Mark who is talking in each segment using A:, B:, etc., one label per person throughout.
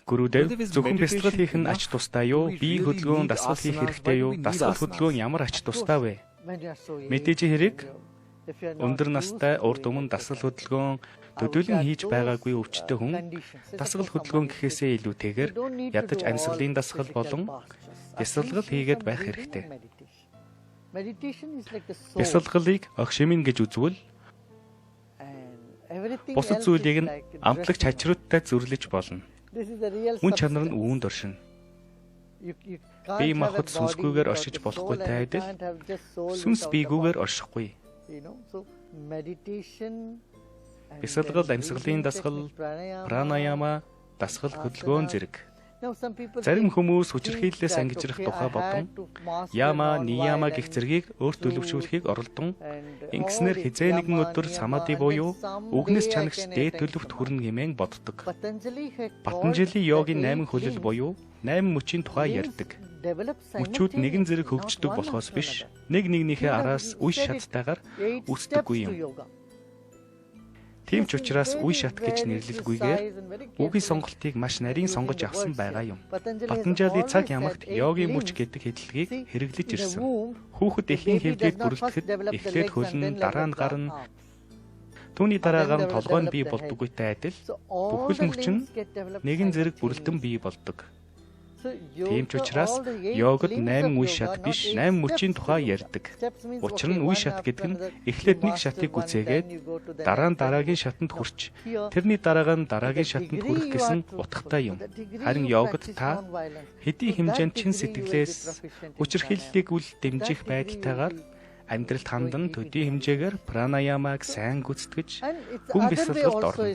A: Гүрүдэв зөвхөн бясалгал хийх нь ач тустай юу? Бие хөдөлгөөн дасгал хийх хэрэгтэй юу? Дасгал хөдөлгөөн ямар ач тустай вэ? Мэдээж хэрэг өндөр настай урд өмнө дасгал хөдөлгөөн төдийлөн хийж байгаагүй өвчтөе хүн дасгал хөдөлгөөн гэхээсээ илүүтэйгээр ядаж амьсгалын дасгал болон бясалгал хийгээд байх хэрэгтэй. Бясалгалыг огшимын гэж үзвэл бусад зүйлийг нь амтлагч хачруудтай зүрлэж болно. Мөн чанар нь үүнд оршино. Би махад сүнсгүйгээр оршиж болохгүйтэй адил сүнс биегүйгээр оршихгүй. Бясалгал, амьсгалын дасгал, пранаяма, дасгал хөдөлгөөн зэрэг. Зарим хүмүүс хүчирхийллээс ангижрах тухай бодон яма, нияма гэх зэргийг өөрт төлөвшүүлэхийг оролдон ингэснээр хизээ нэгэн өдөр самади буюу үгнэс чанагч дээд төлөвт хүрнэ хэмээн боддог. Патанжали йогийн 8 хөлөл буюу 8 мөчийн тухай ярьдаг. Мөчүүд нэгэн зэрэг хөгждөг болохоос биш, нэг нэгнийхээ араас үе шаттайгаар үүсдэггүй юм. Тийм ч учраас үе шат гэж нэрлэлгүйгээр үгийн сонголтыг маш нарийн сонгож авсан байгаа юм. Патанжали цаг ямагт йогийн мөч гэдэг хэдэлгийг хэрэглэж ирсэн. Хүүхэд эхийн хэвлэлд бүрэлдэхэд эхлээд хөлн дараа нь гарна. Түүний дараагаар толгой нь бий болдоггүйтэй адил бүхэл мөч нь нэгэн зэрэг бүрэлдэн бий болдог. Тийм ч учраас йогод 8 үе шат биш 8 мөчийн тухай ярьдаг. Учир нь үе шат гэдэг нь эхлээд нэг шатыг гүцээгээд дараа нь дараагийн шатанд хүрч тэрний дараагаар нь дараагийн шатанд хүрэх гэсэн утгатай юм. Харин йогод та хэдий хэмжээнд чин сэтгэлээс хүчирхийллийг үл дэмжих байдалтайгаар амьдралд хандан төдий хэмжээгээр пранаямаг сайн гүйцэтгэж хүн бясалгалд орно.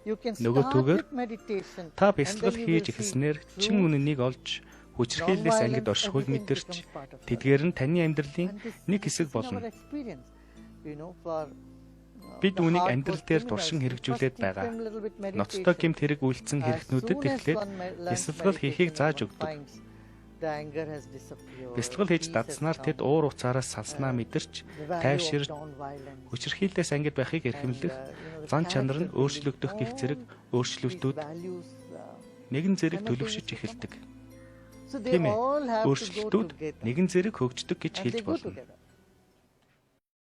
A: Нөгөөтгөөр та бясалгал хийж эхэлснээр чин үнэнийг олж хүчирхийллээс ангид оршихыг мэдэрч тэдгээр нь таны амьдралын нэг хэсэг болно. Бид үүнийг амьдрал дээр туршин хэрэгжүүлээд байгаа. Ноцтой гэмт хэрэг үйлдсэн хэрэгтнүүдэд эхлээд бясалгал хийхийг зааж өгдөг. Бясалгал хийж дадснаар тэд уур уцаараас салснаа мэдэрч тайвширч хүчирхийллээс ангид байхыг эрхэмлэх зан чанар нь өөрчлөгдөх гэх зэрэг өөрчлөлтүүд нэгэн зэрэг төлөвшөж эхэлдэг. Тийм ээ. Өөрчлөлтүүд нэгэн зэрэг хөгждөг гэж хэлж болно.